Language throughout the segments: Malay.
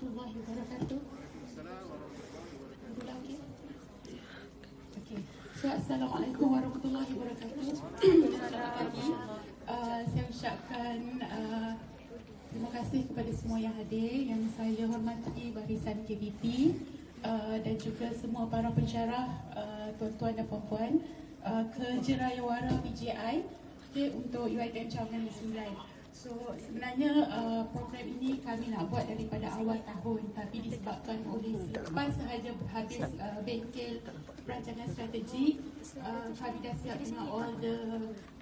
warahmatullahi wabarakatuh. Okay. So, Assalamualaikum warahmatullahi wabarakatuh. Selamat pagi. Saya ucapkan terima kasih kepada semua yang hadir, yang saya hormati barisan KBP dan juga semua para pensyarah, tuan-tuan dan puan-puan, Kejerayawara PJI, untuk UiTM Cawangan 9. So sebenarnya program ini kami nak buat daripada awal tahun, tapi disebabkan oleh selepas sahaja habis bengkel perancangan strategi, kami dah siap dengan all the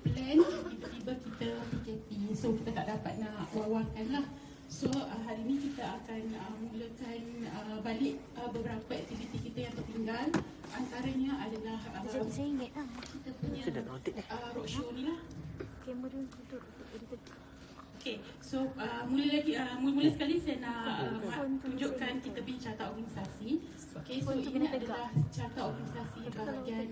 plan, tiba-tiba kita PKP, so kita tak dapat nak wawangkan lah. So hari ini kita akan mulakan balik beberapa aktiviti kita yang tertinggal. Antaranya adalah kita punya roadshow ni lah. Okay, so mula sekali saya nak tunjukkan kita punya carta organisasi. Okay, so ini adalah carta organisasi bahagian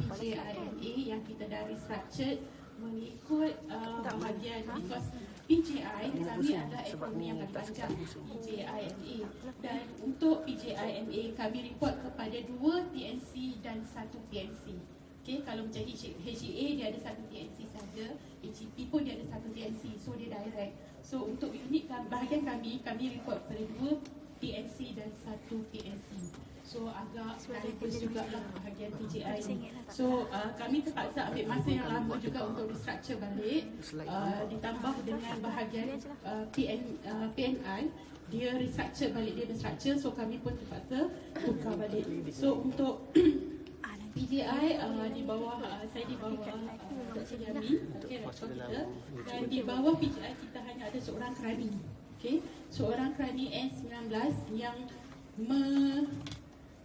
PJIMA yang kita dah restructured mengikut bahagian, because PJI kami adalah ekonomi yang paling panjang, PJIMA, dan untuk PJIMA kami report kepada 2 TNC dan 1 PNC. Okay, kalau macam HEA dia ada 1 TNC saja, HEP pun dia ada 1 TNC, so dia direct. So untuk unit bahagian kami report kepada 2 TNC dan 1 PNC. So agak sekaligus jugalah bahagian PJI ni. So kami terpaksa ambil masa yang lama juga untuk restructure balik, ditambah dengan bahagian PNI, dia restructure balik, dia restructure, so kami pun terpaksa tukar balik. So untuk PJI di bawah saya di bawah Dr. Yamin, rektor kita, dan di bawah PJI kita hanya ada seorang kerani, seorang kerani N19 yang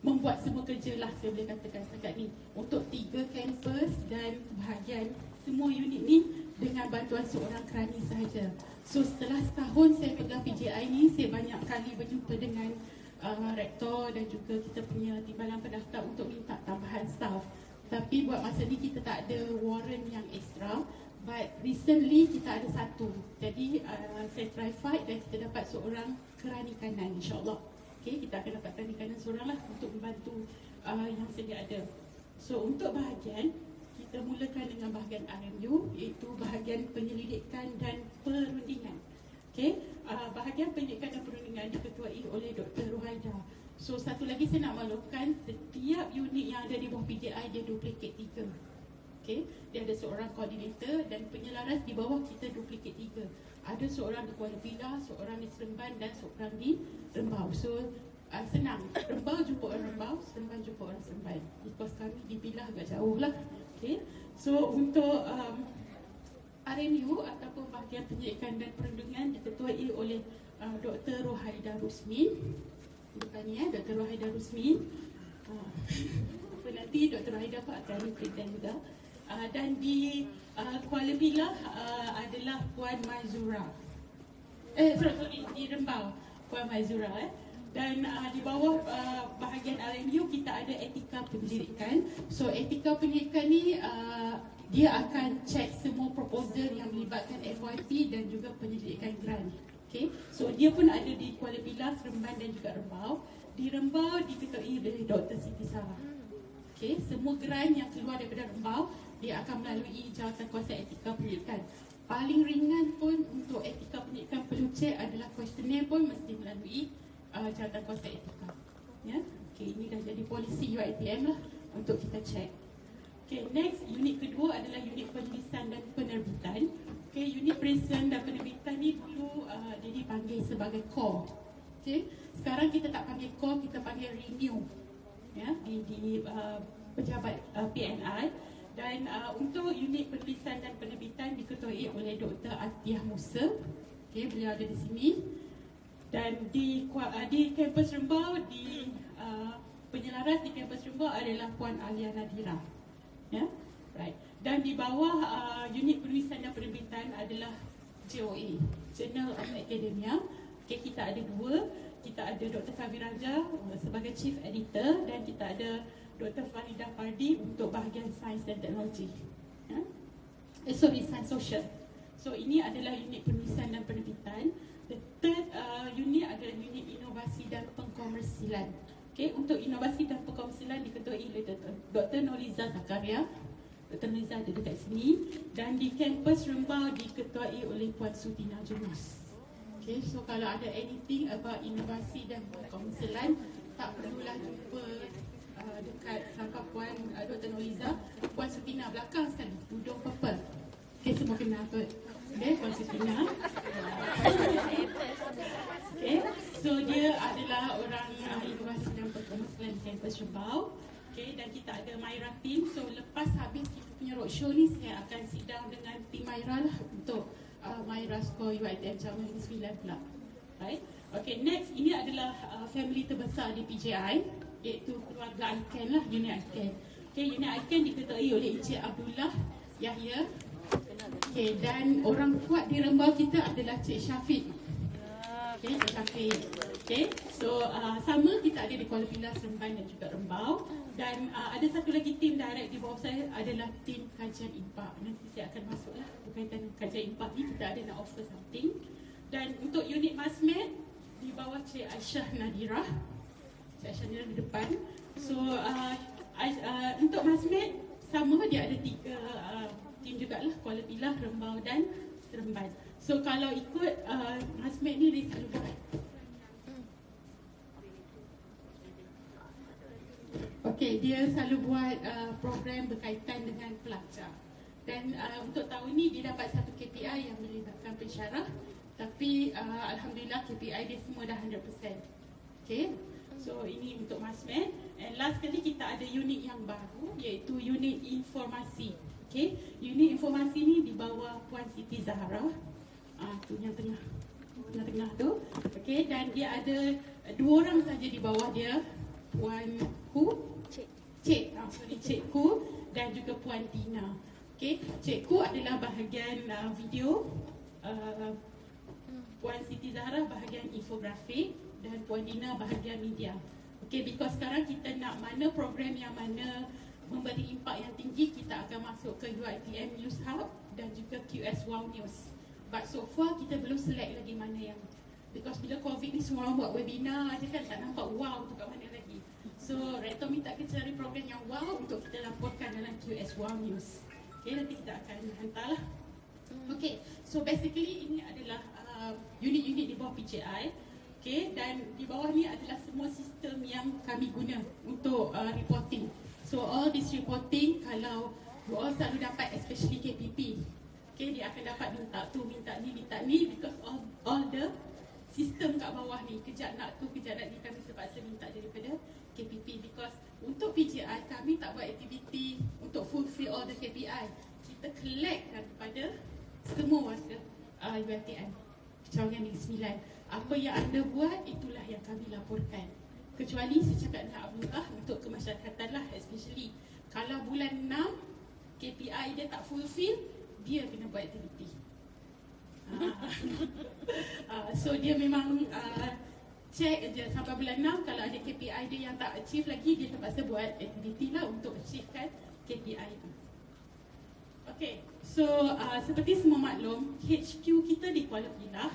membuat semua kerja lah, saya boleh katakan setakat ni, untuk 3 kampus dan bahagian semua unit ni dengan bantuan seorang kerani sahaja. So setelah setahun saya pegang PJI ni, saya banyak kali berjumpa dengan rektor dan juga kita punya timbalan pendaftar untuk minta tambahan staff. Tapi buat masa ni kita tak ada warrant yang extra, but recently kita ada 1. Jadi saya try fight dan kita dapat seorang kerani kanan, insyaAllah. Okay, kita akan dapat kerani kanan seorang lah untuk membantu yang sedia ada. So untuk bahagian, kita mulakan dengan bahagian RMU, iaitu bahagian penyelidikan dan perundingan. Okay, bahagian penyelidikan dan perundingan diketuai oleh Dr. Rohaida. So satu lagi saya nak maklumkan, setiap unit yang ada di bawah PJI dia duplicate 3. Okay, dia ada seorang koordinator dan penyelaras di bawah kita duplicate 3. Ada seorang di Kuala Pilah, seorang di Seremban dan seorang di Rembau. So senang, Rembau jumpa orang Rembau, Seremban jumpa orang Seremban, because kami di Pilah agak jauh lah. Okay, so untuk RMU ataupun bahagian penyelidikan dan perundingan diketuai oleh Dr. Rohaida Rusmin. Bukan ni Dr. Rohaida Rusmin. Nanti Dr. Rohaida pun akan present juga. Dan di Kuala Pilah adalah Puan Maizura. Di Rembau Puan Maizura. Dan di bawah bahagian RMU kita ada etika penyelidikan. So etika penyelidikan ni dia akan cek semua proposal yang melibatkan FYP dan juga penyelidikan grant. Okay, so dia pun ada di Kuala Pilah, Seremban dan juga Rembau. Di Rembau diketuai oleh Dr. Siti Sarah. Okay, semua grant yang keluar daripada Rembau dia akan melalui jawatankuasa etika penyelidikan. Paling ringan pun untuk etika penyelidikan perlu cek adalah kuestionnaire pun mesti melalui jawatankuasa etika. Ya, okay, ini dah jadi polisi UiTM lah untuk kita cek. Okay, next, unit kedua adalah unit penulisan dan penerbitan. Okay, unit penulisan dan penerbitan ni dulu dia dipanggil sebagai core. Okay, sekarang kita tak panggil core, kita panggil renew. Ya, di pejabat PNI. Dan untuk unit penulisan dan penerbitan diketuai oleh Dr. Atiyah Musa. Okay, beliau ada di sini. Dan di kampus Rembau, di penyelaras di kampus Rembau adalah Puan Alia Nadira. Ya, right. Dan di bawah unit penulisan dan penerbitan adalah JOA, Journal of Academia. Okay, kita ada 2. Kita ada Dr. Kabir Raja sebagai Chief Editor dan kita ada Dr. Farida Fardi untuk bahagian Sains dan Teknologi. Ya? Sains Sosial. So ini adalah unit penulisan dan penerbitan. The third unit adalah unit inovasi dan pengkomersilan. Okay, untuk inovasi dan pengkomersilan diketuai oleh Dr. Noliza Zakaria. Dr. Noliza ada dekat sini. Dan di kampus Rembau diketuai oleh Puan Sutina Junus. Okay, so kalau ada anything about inovasi dan pengkomersilan, tak perlulah jumpa dekat sama Puan Dr. Noliza. Puan Sutina belakang sekali, tudung purple. Okay, semua kenal kot. Okay, Puan Sutina. Okay, so dia adalah orang inovasi dan pengkomersilan di kampus Rembau. Okay, dan kita ada Myra team. So lepas habis kita punya roadshow ni, saya akan sit down dengan tim Myra lah untuk Myra score UiTM Jawa Negeri Sembilan pula. Right? Okay, next ini adalah family terbesar di PJI, iaitu keluarga ICAN lah, unit ICAN. Okay, unit ICAN diketuai oleh Encik Abdullah Yahya. Okay, dan orang kuat di Rembau kita adalah Cik Syafiq. Okay, Cik Syafiq. Okay, so sama kita ada di Kuala Pilah, Seremban dan juga Rembau. Dan ada satu lagi tim direct di bawah saya adalah tim kajian impak. Nanti saya akan masuklah berkaitan dengan kajian impak ni, kita ada nak offer something. Dan untuk unit Masmed di bawah Cik Aisyah Nadirah. Cik Aisyah Nadirah di depan. So untuk Masmed sama, dia ada 3 tim jugalah, Kuala Pilah, Rembau dan Seremban. So kalau ikut Masmed ni dia selalu buat. Okay, dia selalu buat program berkaitan dengan pelajar. Dan untuk tahun ni dia dapat satu KPI yang melibatkan pensyarah. Tapi Alhamdulillah KPI dia semua dah 100%. Okay, so ini untuk Masmed. And last kali kita ada unit yang baru, iaitu unit informasi. Okay, unit informasi ni di bawah Puan Siti Zahara. Tu yang tengah tu. Okay, dan dia ada 2 orang saja di bawah dia. Puan Cik Ku dan juga Puan Tina. Okay, Cik Ku adalah bahagian video, Puan Siti Zahra bahagian infografik dan Puan Tina bahagian media. Okay, because sekarang kita nak mana program yang mana memberi impak yang tinggi, kita akan masuk ke UiTM News Hub dan juga QS Wow News. But so far kita belum select lagi mana yang, because bila COVID ni semua orang buat webinar je kan, tak nampak wow tu kat mana lagi. So Rektor minta kita cari program yang wow untuk kita laporkan dalam QS Wow News. Okay, nanti kita akan hantarlah. Okay, so basically ini adalah unit-unit di bawah PJI. Okay, dan di bawah ni adalah semua sistem yang kami guna untuk reporting. So all this reporting, kalau you all selalu dapat, especially KPP, okay, dia akan dapat minta tu, minta ni, because all the sistem kat bawah ni, kejap nak tu, kejap nak ni, kami terpaksa minta daripada KPP. Because untuk PJI, kami tak buat aktiviti untuk fulfill all the KPI. Kita collect daripada semua warga UiTM Jawa Negeri Sembilan. Apa yang anda buat, itulah yang kami laporkan. Kecuali saya cakap dengan Abdullah untuk kemasyarakatan lah, especially kalau bulan 6 KPI dia tak fulfill, dia kena buat aktiviti. So dia memang check je sampai bulan 6. Kalau ada KPI dia yang tak achieve lagi, dia terpaksa buat aktiviti lah untuk achievekan KPI tu. Okay, so seperti semua maklum, HQ kita di Kuala Pilah.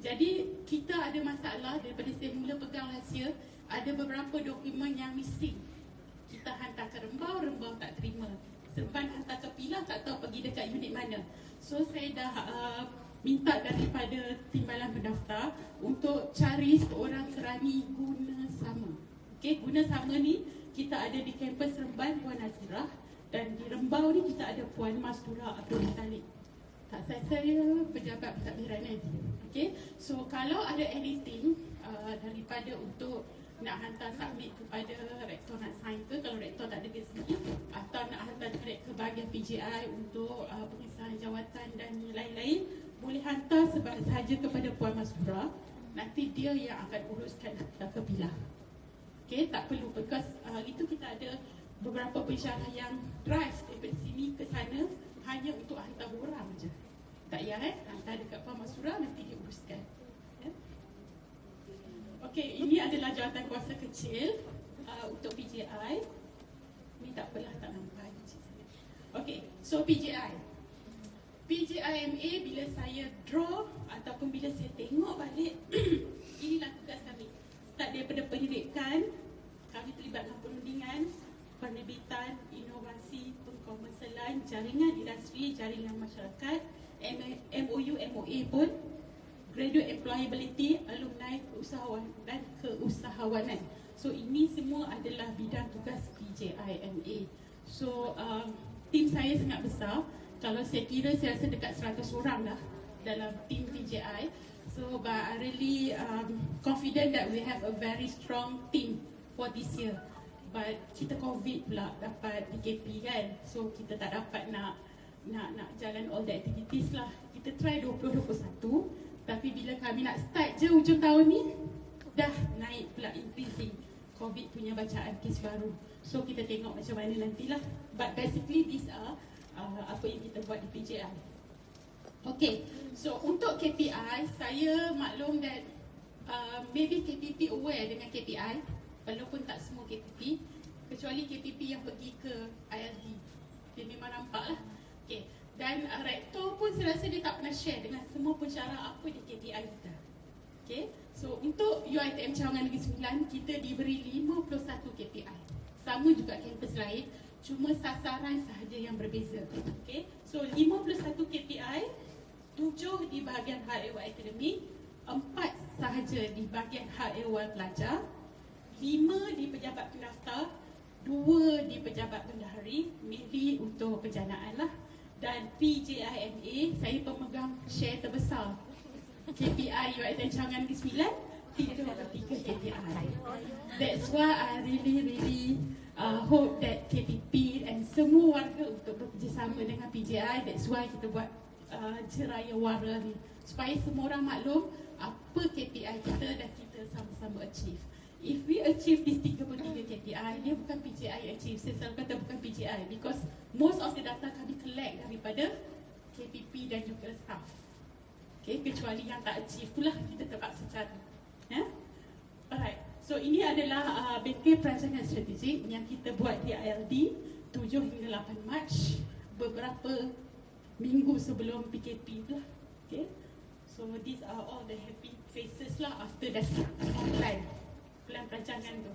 Jadi kita ada masalah daripada saya mula pegang rahsia, ada beberapa dokumen yang missing. Kita hantar ke Rembau, Rembau tak terima. Seremban hantar ke Pilah, tak tahu pergi dekat unit mana. So saya dah minta daripada timbalan pendaftar untuk cari seorang kerani guna sama. Okay, guna sama ni kita ada di kampus Seremban Puan Nazirah, dan di Rembau ni kita ada Puan Mastura Abdul Muttalib. Tak saya pejabat pentadbiran ni. Okay, so kalau ada anything daripada untuk nak hantar submit kepada rektor nak sign ke, kalau rektor tak ada ke sini, atau nak hantar direct ke bahagian PJI untuk pengesahan jawatan dan lain-lain, boleh hantar sahaja kepada Puan Masura. Nanti dia yang akan uruskan ke Pilah. Okay, tak perlu, because itu kita ada beberapa pensyarah yang drive daripada sini ke sana hanya untuk hantar borang je. Tak payah hantar dekat Puan Masura, nanti dia uruskan. Okay, ini adalah jawatan kuasa kecil untuk PJI. Ni tak apalah, tak nampak. Okay, so PJI. PJIMA bila saya draw ataupun bila saya tengok balik, inilah tugas kami. Start daripada penyelidikan, kami terlibatkan perundingan, penerbitan, inovasi, pengkomersialan, jaringan industri, jaringan masyarakat, MOU, MOA pun, graduate employability, alumni keusahawan dan keusahawanan. So ini semua adalah bidang tugas PJIMA. So tim saya sangat besar. Kalau saya kira, saya rasa dekat 100 orang lah dalam tim PJI. So but I really confident that we have a very strong team for this year. But kita COVID pula dapat PKP kan. So kita tak dapat nak jalan all the activities lah. Kita try 2021. Tapi bila kami nak start je hujung tahun ni, dah naik pula increasing COVID punya bacaan kes baru. So kita tengok macam mana nantilah. But basically these are apa yang kita buat di PJI. Okay, so untuk KPI, saya maklum that maybe KPP aware dengan KPI, walaupun tak semua KPP, kecuali KPP yang pergi ke ILD. Dia memang nampak lah. Okay. Dan rektor pun saya rasa dia tak pernah share dengan semua pensyarah apa di KPI kita. Okay, so untuk UiTM Cawangan Negeri Sembilan, kita diberi 51 KPI. Sama juga kampus lain, cuma sasaran sahaja yang berbeza. Okay, so 51 KPI, 7 di bahagian hal ehwal akademik, 4 sahaja di bahagian hal ehwal pelajar, 5 di pejabat pendaftar, 2 di pejabat bendahari, mainly untuk penjanaan lah. Dan PJIMA, saya pemegang share terbesar KPI UiTM Cawangan Negeri Sembilan, 3 KPI. That's why I really hope that KPP and semua warga untuk bekerjasama dengan PJI. That's why kita buat Jeraya Wara ni, supaya semua orang maklum apa KPI kita dan kita sama-sama achieve. If we achieve this 33 KPI, dia bukan PJI achieve. Saya selalu kata bukan PJI because most of the data kami collect daripada KPP dan juga staff. Okay, kecuali yang tak achieve pula kita terpaksa cari. Alright, so ini adalah bengkel perancangan strategik yang kita buat di ILD 7 hingga 8 Mac, beberapa minggu sebelum PKP lah. Okay, so these are all the happy faces lah after dah online pelan perancangan tu.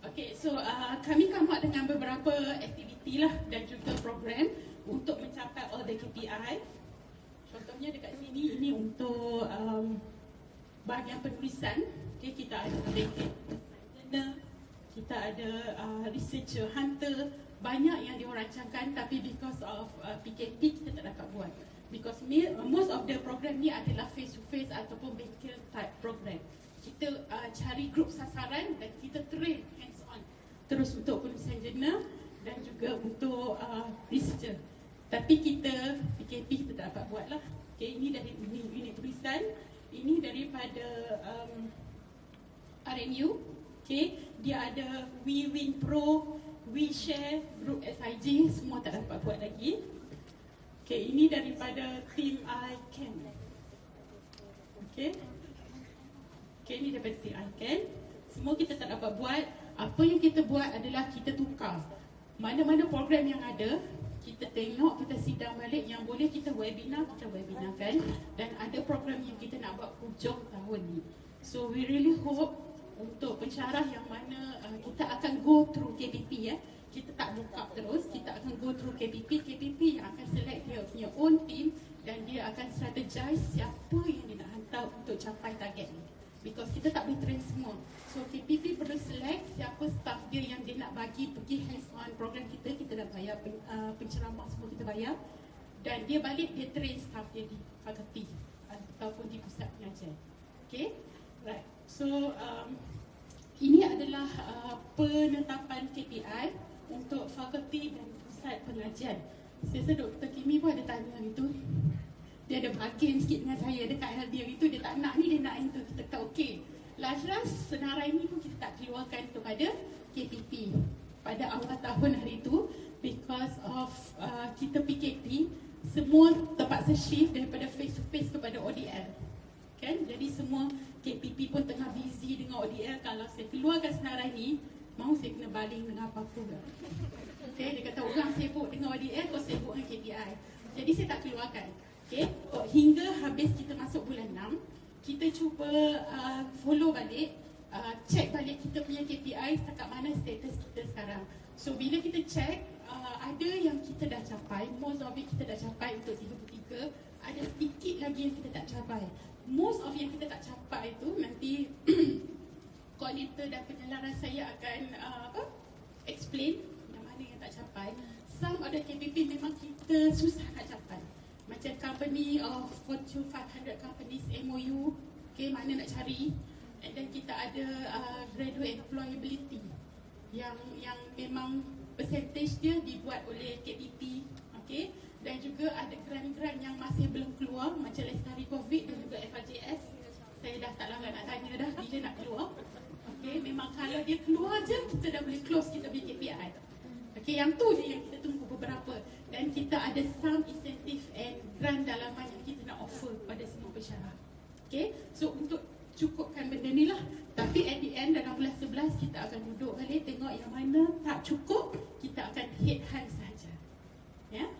Okay, so kami come up dengan beberapa aktiviti lah dan juga program untuk mencapai all the KPI. Contohnya dekat sini, ini untuk bahagian penulisan. Okay, kita ada bengkel, kita ada researcher, hunter, banyak yang dirancangkan tapi because of PKP kita tak dapat buat. Because most of the program ni adalah face to face ataupun bengkel type program. Kita cari grup sasaran dan kita train hands on terus untuk penulisan jurnal dan juga untuk researcher. Tapi kita PKP kita tak dapat buat lah. Okay, ini dari unit tulisan, ini daripada RNU. Okay, dia ada WeWin Pro, WeShare, Group SIG, semua tak dapat buat lagi. Okay, ini daripada Team iCan. Okay, ini daripada Team iCan. Semua kita tak dapat buat. Apa yang kita buat adalah kita tukar mana-mana program yang ada, kita tengok, kita sidang balik. Yang boleh kita webinarkan. Dan ada program yang kita nak buat hujung tahun ni. So we really hope untuk pensyarah yang mana kita akan go through KPP ya. Kita tak buka terus, kita akan go through KPP yang akan select dia punya own team dan dia akan strategize siapa yang dia nak hantar untuk capai target ni. Because kita tak boleh train semua. So KPP perlu select siapa staff dia yang dia nak bagi pergi hands on program kita. Kita dah bayar penceramah semua kita bayar. Dan dia balik dia train staff dia di fakulti ataupun di pusat pengajian. Okay, right. So ini adalah penetapan KPI untuk fakulti dan pusat pengajian. Saya rasa Dr. Kimi pun ada tanya hari tu. Dia ada bargain sikit dengan saya dekat LD hari tu. Dia tak nak ni, dia nak itu. Kita kata okey. Last senarai ni pun kita tak keluarkan kepada KPP pada awal tahun hari tu. Because of kita PKP, semua terpaksa shift daripada face to face kepada ODL. Kan? Jadi semua KPP pun tengah busy dengan ODL. Kalau saya keluarkan senarai ni, mau saya kena baling dengan apa-apa. Okay, dia kata orang sibuk dengan ODL, kau sibuk dengan KPI. Jadi saya tak keluarkan. Okay. Hingga habis kita masuk bulan 6, kita cuba follow balik, check balik kita punya KPI setakat mana status kita sekarang. So bila kita check, ada yang kita dah capai, most of it kita dah capai untuk 33, ada sedikit lagi yang kita tak capai. Most of yang kita tak capai tu nanti koordinator dan penjelaran saya akan explain yang mana yang tak capai. Some of the KPP memang kita susah nak capai. Macam company of Fortune 500 companies MOU, okay, mana nak cari. And then kita ada graduate employability yang memang percentage dia dibuat oleh KPP, okay. Dan juga ada grant-grant yang masih belum keluar macam Lestari COVID dan juga FRJS. Saya dah tak lama nak tanya dah bila nak keluar. Okay, memang kalau dia keluar je kita dah boleh close kita punya KPI. Okay, yang tu je yang kita tunggu beberapa. Dan kita ada some incentive and grant dalaman yang kita nak offer kepada semua pensyarah. Okay, so untuk cukupkan benda ni lah. Tapi at the end dalam bulan 11 kita akan duduk balik tengok yang mana tak cukup, kita akan head hand sahaja. Ya.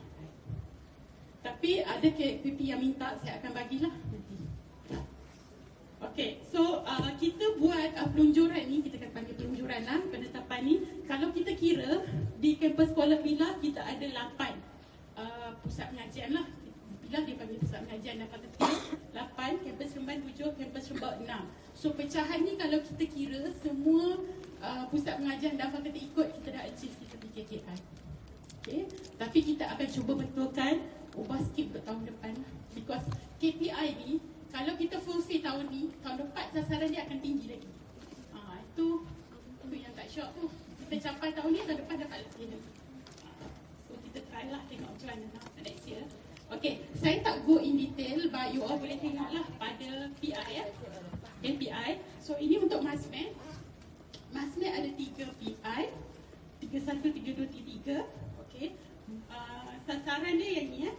Tapi ada KPP yang minta, saya akan bagilah nanti. Okay, so kita buat pelunjuran ni, kita akan panggil pelunjuran lah, penetapan ni. Kalau kita kira di kampus Kuala Pilah kita ada 8 pusat pengajian lah. Pilah dia panggil pusat pengajian dan fakulti 8, kampus Remban 7, kampus Rembau 6. So pecahan ni kalau kita kira semua pusat pengajian dan fakulti ikut, kita dah achieve kita punya KPI. Okay, tapi kita akan cuba betulkan, ubah sikit untuk tahun depan. Because KPI ni kalau kita fulfill tahun ni, tahun depan sasaran dia akan tinggi lagi. Itu yang tak syok tu. Kita capai tahun ni, tahun depan dapat lebih lagi. So kita try lah tengok macam mana next year. Okay, saya tak go in detail, but you all boleh tengoklah pada PI ya. KPI. So ini untuk MASMED. MASMED ada 3 PI, 31, 32, 33. Okay. Sasaran dia yang ni ya.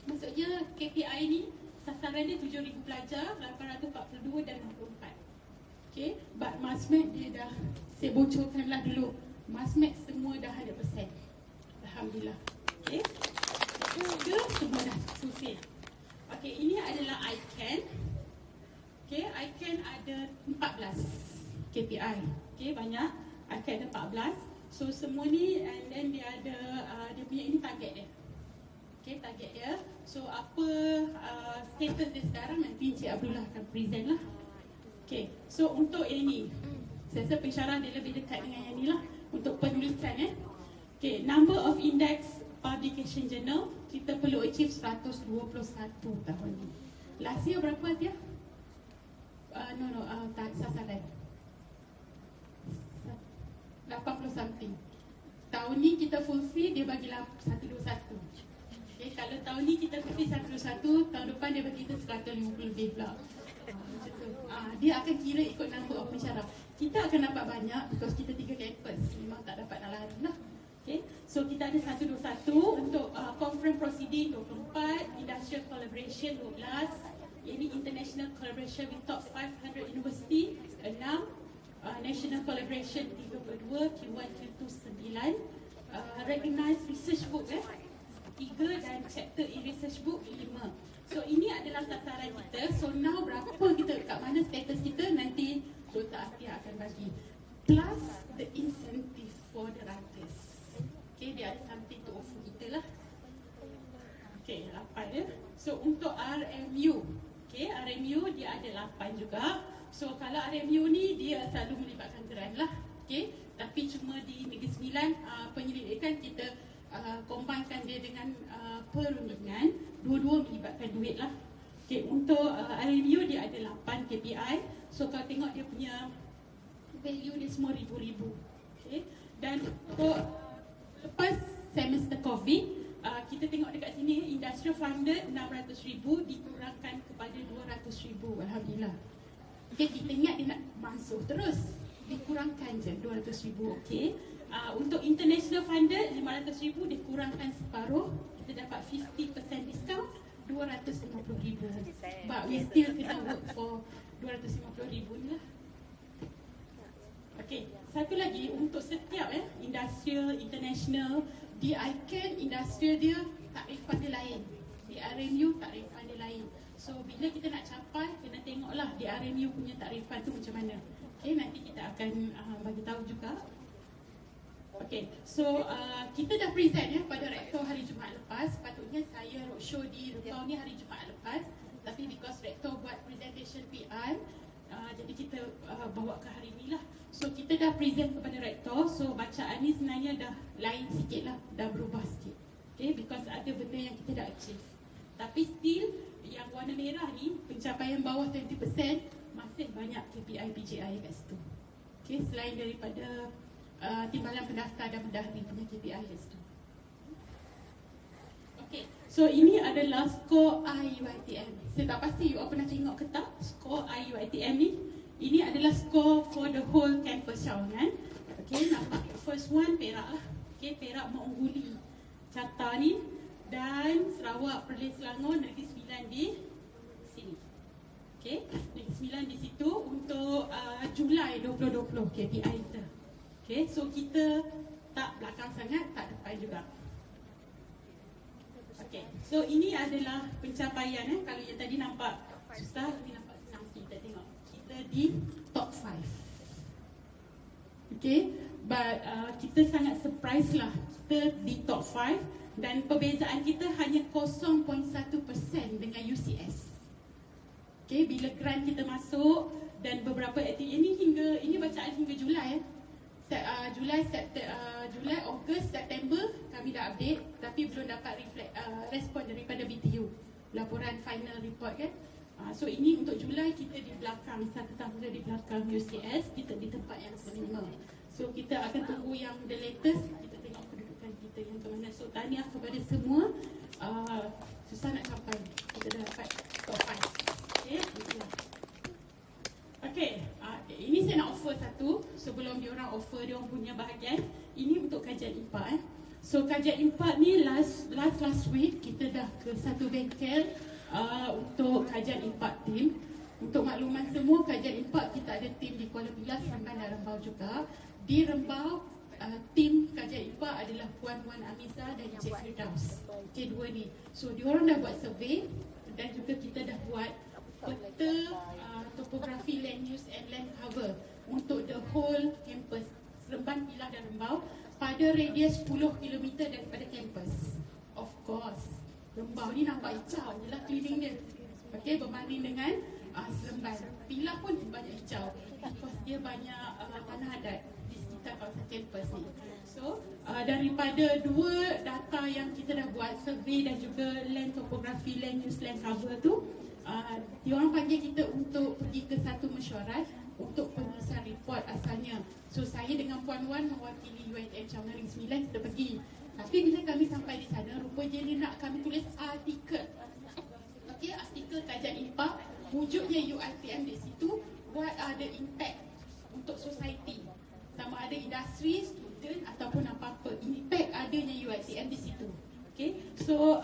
Maksudnya KPI ni sasaran dia 7,000 pelajar, 842 dan 64. Okay, but MASMED dia dah, saya bocorkanlah dulu. MASMED semua dah 100%. Alhamdulillah. Okay, semua dah fulfill. Okay, ini adalah ICANN. Okay, ICANN ada 14 KPI. Okay, banyak. ICANN ada 14. So semua ni, and then dia ada, dia punya ini target dia. Okay, target dia. So apa status dia sekarang nanti Encik Abdullah akan present lah. Okay, so untuk ini, saya rasa pensyarah dia lebih dekat dengan yang ni lah. Untuk penulisan Okay, number of index publication journal, kita perlu achieve 121 tahun ni. Last year berapa dia? Tak, sasaran 80 something. Tahun ni kita fulfill, dia bagilah 121. Okay, kalau tahun ni kita fulfill 121, tahun depan dia bagi kita 150 lebih pula. Dia akan kira ikut number of pensyarah. Kita akan dapat banyak because kita 3 campus, memang tak dapat nak lari lah. Okay, so kita ada 121 untuk conference proceeding 24, industrial collaboration 12, ini international collaboration with top 500 university 6, national collaboration 32, Q1, Q2 9, recognized research book 3 dan chapter in research book 5. So ini adalah sasaran kita. So now berapa kita, kat mana status kita, nanti Dr. Atia akan bagi. Plus the incentive for the writers. Okay, dia ada something to offer kita lah. Okay, 8 ya. So untuk RMU, okay, RMU dia ada 8 juga. So kalau RMU ni dia selalu melibatkan grant lah. Okay, tapi cuma di Negeri Sembilan penyelidikan kita combinekan dia dengan perundingan, dua-dua melibatkan duit lah. Okay, untuk RMU dia ada 8 KPI. So kalau tengok dia punya value dia semua ribu-ribu. Okay, dan lepas semester COVID, kita tengok dekat sini industrial funded 600,000 dikurangkan kepada 200,000. Alhamdulillah. Okay, kita ingat dia nak masuk terus, dikurangkan je 200,000. Okay, untuk international funded 500,000 dikurangkan separuh, kita dapat 50% discount 250,000. But we still kena work for 250,000 ni lah. Okay, satu lagi untuk setiap industrial, international, di ICANN industrial dia takrifan dia lain. Di RMU takrifan dia lain. So bila kita nak capai, kena tengoklah di RMU punya takrifan tu macam mana. Okay, nanti kita akan bagi tahu juga. Okay, so kita dah present ya pada rektor hari Jumaat lepas. Patutnya saya roadshow di Rembau ni hari Jumaat lepas, tapi because rektor buat presentation PR, jadi kita bawa ke hari ni lah. So kita dah present kepada rektor. So bacaan ni sebenarnya dah lain sikit lah, dah berubah sikit. Okay, because ada benda yang kita dah achieve. Tapi still yang warna merah ni, pencapaian bawah 20%, masih banyak KPI PJI kat situ. Okay, selain daripada timbalan pendaftar dan pendahari punya KPI kat situ. Okay, so ini adalah skor IUiTM. Saya tak pasti you pernah tengok ke tak skor IUiTM ni. Ini adalah skor for the whole campus Cawangan. Okay, nampak first one Perak lah. Okay, Perak mengungguli carta ni. Dan Sarawak, Perlis, Selangor, Negeri Sembilan di sini. Okay, Negeri Sembilan di situ untuk Julai 2020 KPI kita. Okay, so kita tak belakang sangat, tak depan juga. Okay, so ini adalah pencapaian. Kalau yang tadi nampak susah, ini nampak senang kita tengok. Kita di top 5. Okay, but kita sangat surprise lah. Kita di top 5. Dan perbezaan kita hanya 0.1% dengan UCS. Okay, bila grant kita masuk dan beberapa aktiviti ini bacaan hingga Julai Julai, Ogos, September kami dah update, tapi belum dapat respon daripada BTU, laporan final report kan. So ini untuk Julai kita di belakang, satu tahun di belakang UCS, kita di tempat yang kelima. So kita akan tunggu yang the latest, kita tengok kedudukan kita yang ke mana. So tahniah kepada semua, susah nak capai, kita dah dapat top 5. Okay, itulah. Okay, ini saya nak offer satu sebelum diorang offer diorang punya bahagian. Ini untuk kajian impak. So kajian impak ni last week kita dah ke satu bengkel untuk kajian impak tim. Untuk makluman semua, kajian impak kita ada tim di Kuala Pilas, Seremban dan Rembau juga. Di Rembau, tim kajian impak adalah Puan Amiza dan Encik Firdaus. Okay, dua ni. So diorang dah buat survey dan juga kita dah buat peta topografi land use and land cover untuk the whole campus Seremban, Pilah dan Rembau pada radius 10 km daripada campus. Of course, Rembau ni nampak hijau je lah keliling dia. Okay, berbanding dengan Seremban. Pilah pun banyak hijau because dia banyak tanah adat di sekitar kawasan campus ni. So, daripada dua data yang kita dah buat, survey dan juga land topografi, land use, land cover tu, diorang panggil kita untuk pergi ke satu mesyuarat untuk penulisan report asalnya. So saya dengan Puan Wan mewakili UiTM Cawangan Negeri 9, kita pergi. Tapi bila kami sampai di sana, rupanya dia nak kami tulis artikel. Okay, artikel kajian impak, wujudnya UiTM di situ, what are the impact untuk society, sama ada industri, student ataupun apa-apa, impact adanya UiTM di situ. Okay, so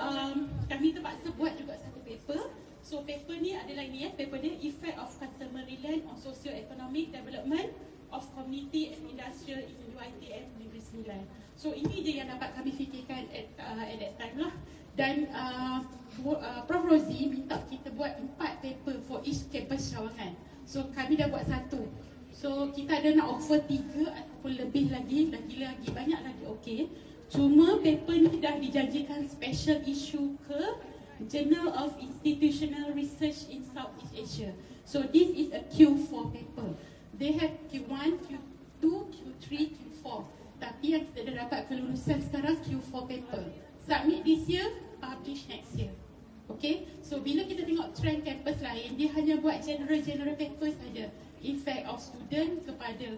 kami terpaksa buat juga satu paper. So paper ni adalah ini paper dia, Effect of Customary Land on Socio-Economic Development of Community and Industrial in UiTM Negeri Sembilan. So ini je yang dapat kami fikirkan at that time lah. Dan Prof Rozi minta kita buat 4 paper for each campus Cawangan. So kami dah buat 1. So kita ada nak offer 3 ataupun lebih lagi banyak lagi, okey. Cuma paper ni dah dijanjikan special issue ke Journal of Institutional Research in Southeast Asia. So this is a Q4 paper. They have Q1, Q2, Q3, Q4. Tapi yang kita dah dapat kelulusan sekarang Q4 paper. Submit this year, publish next year. Okay, so bila kita tengok trend campus lain, dia hanya buat general paper saja. Effect of student kepada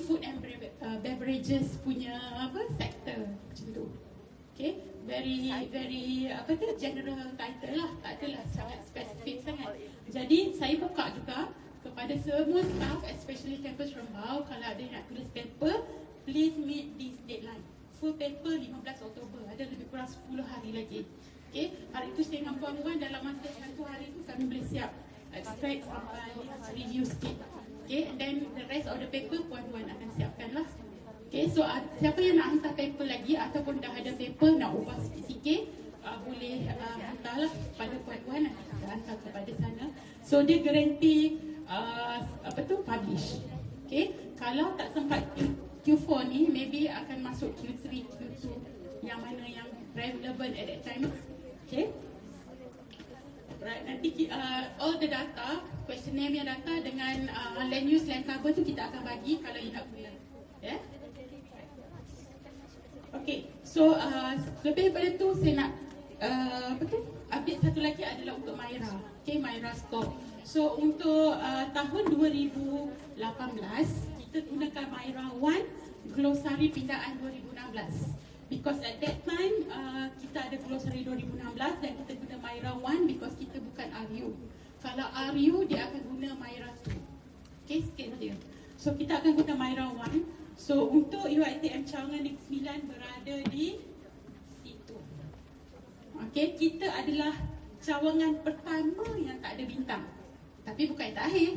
food and beverages punya sector macam tu. Okay, very general title lah, tak adalah sangat spesifik sangat. Jadi saya buka juga kepada semua staff, especially campus Rembau, kalau ada nak tulis paper, please meet this deadline. Full paper 15 Oktober, ada lebih kurang 10 hari lagi. Okay, hari itu saya dengan Puan Wan dalam masa 1 hari tu kami boleh siap extract sampai review sikit. Okay, and then the rest of the paper Puan Wan akan siapkan lah. Okay, so siapa yang nak hantar paper lagi ataupun dah ada paper nak ubah sikit-sikit, boleh hantarlah kepada puan-puan, kita hantar kepada sana. So dia guarantee publish. Okay, kalau tak sempat Q4 ni, maybe akan masuk Q3, Q2, yang mana yang relevant at that time. Okay, right, nanti all the data, questionnaire punya data dengan land use, land cover tu kita akan bagi kalau you nak guna. Yeah. Okay, so lebih daripada tu saya nak update satu lagi adalah untuk Myra. Okay, Myra score. So untuk tahun 2018 kita gunakan Myra 1 Glossary Pindaan 2016. Because at that time kita ada Glossary 2016 dan kita guna Myra 1 because kita bukan RU. Kalau RU dia akan guna Myra 2. Okay, sikit saja. So kita akan guna Myra 1. So untuk UiTM Cawangan Negeri 9 berada di situ. Okay, kita adalah cawangan pertama yang tak ada bintang. Tapi bukan yang terakhir.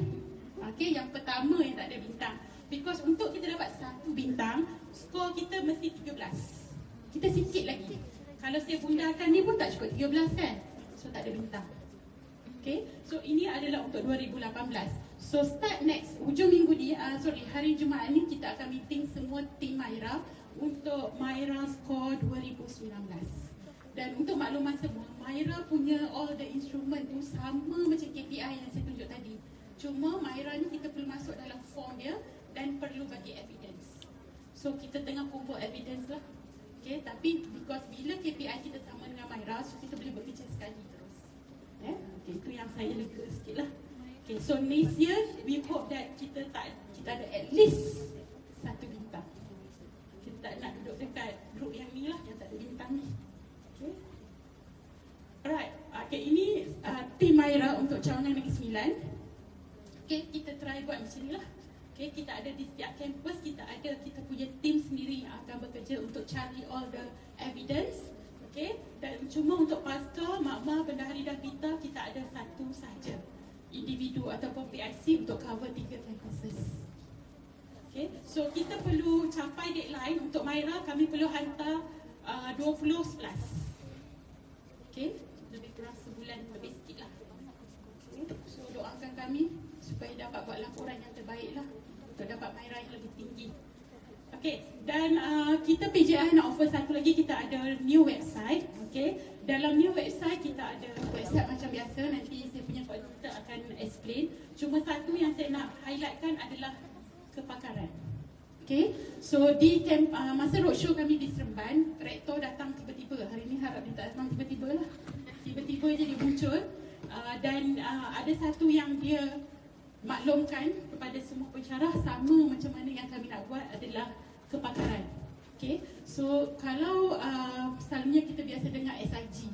Okay, yang pertama yang tak ada bintang. Because untuk kita dapat 1 bintang, skor kita mesti 13. Kita sikit lagi. Kalau saya bundakan ni pun tak cukup 13 kan? So tak ada bintang. Okay, so ini adalah untuk 2018. So start next, hujung minggu ni, hari Jumaat ni kita akan meeting semua tim Myra untuk Myra Score 2019. Dan untuk makluman semua, Myra punya all the instrument tu sama macam KPI yang saya tunjuk tadi. Cuma Myra ni kita perlu masuk dalam form dia dan perlu bagi evidence. So kita tengah kumpul evidence lah. Okay, tapi because bila KPI kita sama dengan Myra, so kita boleh bekerja sekali terus. Okay, itu yang saya lega sikit lah. Okay, so next year we hope that kita ada at least 1 bintang. Kita tak nak duduk dekat group yang ni lah, yang tak ada bintang ni. Okay, alright. Okay, ini team Myra untuk Cawangan Negeri 9. Okay, kita try buat macam ni lah. Okay, kita ada di setiap kampus, kita punya team sendiri yang akan bekerja untuk cari all the evidence. Okay, dan cuma untuk pasca, makmah, bendahari dan pita, kita ada satu sahaja individu ataupun PIC untuk cover 3 campuses. Okay, so kita perlu capai deadline untuk Myra, kami perlu hantar 20 plus. Okay, lebih kurang sebulan lebih sikit lah. Okay, so doakan kami supaya dapat buat laporan yang terbaik lah untuk dapat Myra yang lebih tinggi. Okay, dan kita PJI nak offer satu lagi, kita ada new website. Okay, dalam new website kita ada website macam biasa, nanti saya punya koordinator akan explain. Cuma satu yang saya nak highlightkan adalah kepakaran. Okay, so di masa roadshow kami di Seremban, rektor datang tiba-tiba. Hari ni harap dia tak datang tiba-tiba lah. Tiba-tiba je dia muncul. Dan ada satu yang dia maklumkan kepada semua pensyarah, sama macam mana yang kami nak buat adalah kepakaran. Okay, so kalau selalunya kita biasa dengar SIG.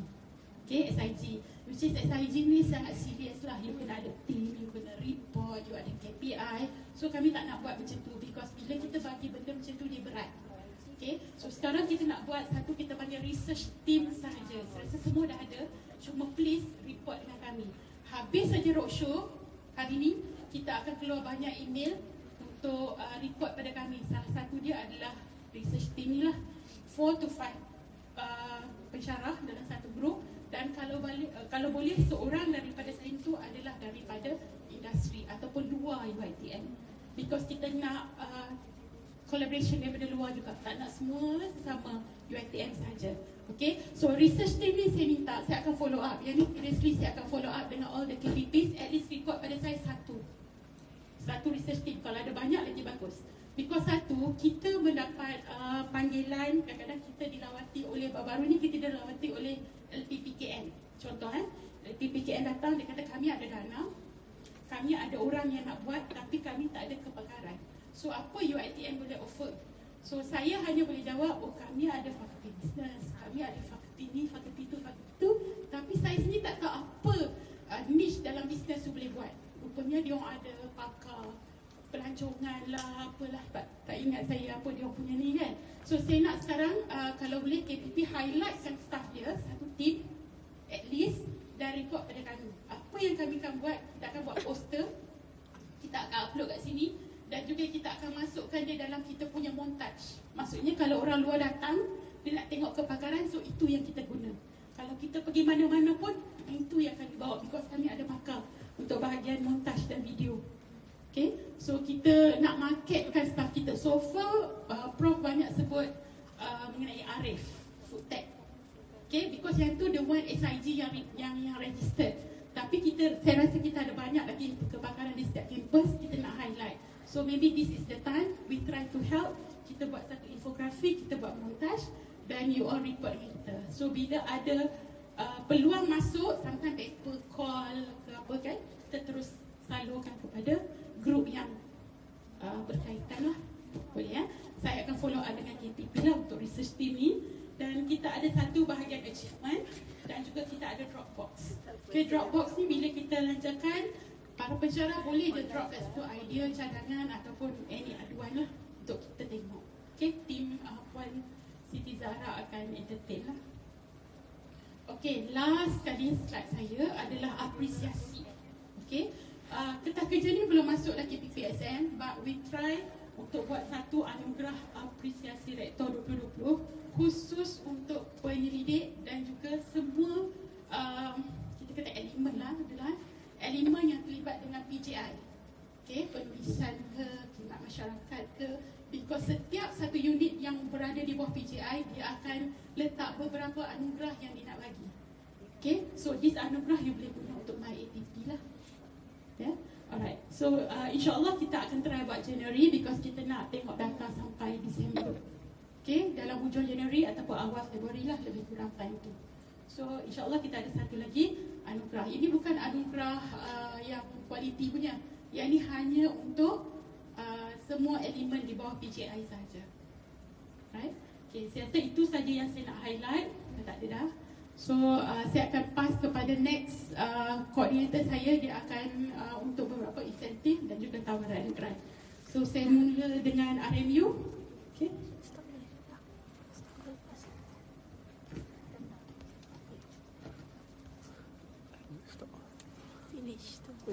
Okay, SIG, which is SIG ni sangat serius lah. You kena ada team, you kena report, you ada KPI. So kami tak nak buat macam tu because bila kita bagi benda macam tu dia berat. Okay, so sekarang kita nak buat satu, kita panggil research team sahaja. Saya rasa semua dah ada, cuma please report dengan kami. Habis saja roadshow hari ni, kita akan keluar banyak email untuk report pada kami. Salah satu dia adalah research team ni lah, 4 to 5 pensyarah dalam satu grup. Dan kalau boleh seorang daripada saya itu adalah daripada industri ataupun luar UiTM, because kita nak collaboration daripada luar juga, tak nak semua sesama UiTM sahaja. Okay, so research team ni saya minta, saya akan follow up. Yang ni seriously saya akan follow up dengan all the KPPs. At least report pada saya satu research team. Kalau ada banyak lagi bagus. Because satu, kita mendapat panggilan, kadang-kadang kita dilawati oleh, baru ni kita dilawati oleh LTPKN. Contoh LTPKN datang, dia kata kami ada dana, kami ada orang yang nak buat, tapi kami tak ada kepakaran. So apa UiTM boleh offer? So saya hanya boleh jawab, oh kami ada fakulti bisnes, kami ada fakulti ni, fakulti tu, tapi saya sendiri tak tahu apa niche dalam bisnes tu boleh buat. Rupanya dia orang ada pakar pelancongan lah, apalah, tak ingat saya apa dia punya ni kan. So saya nak sekarang kalau boleh KPP highlightkan staff dia, satu team at least, dan report pada kami. Apa yang kami akan buat, kita akan buat poster, kita akan upload kat sini, dan juga kita akan masukkan dia dalam kita punya montage. Maksudnya kalau orang luar datang, dia nak tengok kebakaran, so itu yang kita guna. Kalau kita pergi mana-mana pun, itu yang akan dibawa, because kami ada pakar untuk bahagian montage dan video. Okay, so kita nak marketkan staff kita. So far, Prof banyak sebut mengenai Arif, food tech. Okay, because yang tu the one SIG yang registered. Tapi saya rasa kita ada banyak lagi kebakaran di setiap kampus, kita nak highlight. So maybe this is the time we try to help. Kita buat satu infografik, kita buat montage, dan you all report dengan kita. So bila ada peluang masuk, sometimes paper call ke apa kan, kita terus salurkan kepada grup yang berkaitan lah. Boleh ya? Saya akan follow up dengan KPP lah untuk research team ni. Dan kita ada satu bahagian achievement dan juga kita ada Dropbox. Okay, Dropbox ni bila kita lancarkan, para pensyarah boleh je drop kat situ idea, cadangan ataupun any aduan lah untuk kita tengok. Okay, tim Puan Siti Zahra akan entertain lah. Okay, last kali slide saya adalah apresiasi. Okay, Ketah Kerja ni belum masuk lagi PPSM, but we try untuk buat satu anugerah apresiasi Rektor 2020 khusus untuk penyelidik dan juga semua kita kata elemen lah adalah elemen yang terlibat dengan PJI. Okay, penulisan ke, khidmat masyarakat ke, because setiap satu unit yang berada di bawah PJI dia akan letak beberapa anugerah yang dia nak bagi. Okay, so this anugerah you boleh guna untuk my APP lah. Yeah, alright. So insyaAllah kita akan try buat January because kita nak tengok data sampai Disember. Okay, dalam hujung Januari ataupun awal Februari lah, lebih kurang time tu. So insyaAllah kita ada satu lagi anugerah. Ini bukan anugerah yang kualiti punya. Yang ini hanya untuk semua elemen di bawah PJI saja. Right? Okay, saya rasa itu saja yang saya nak highlight. Tak ada dah. So saya akan pass kepada next koordinator saya. Dia akan untuk beberapa insentif dan juga tawaran grant. So saya mula dengan RMU. Okay. Finish tu.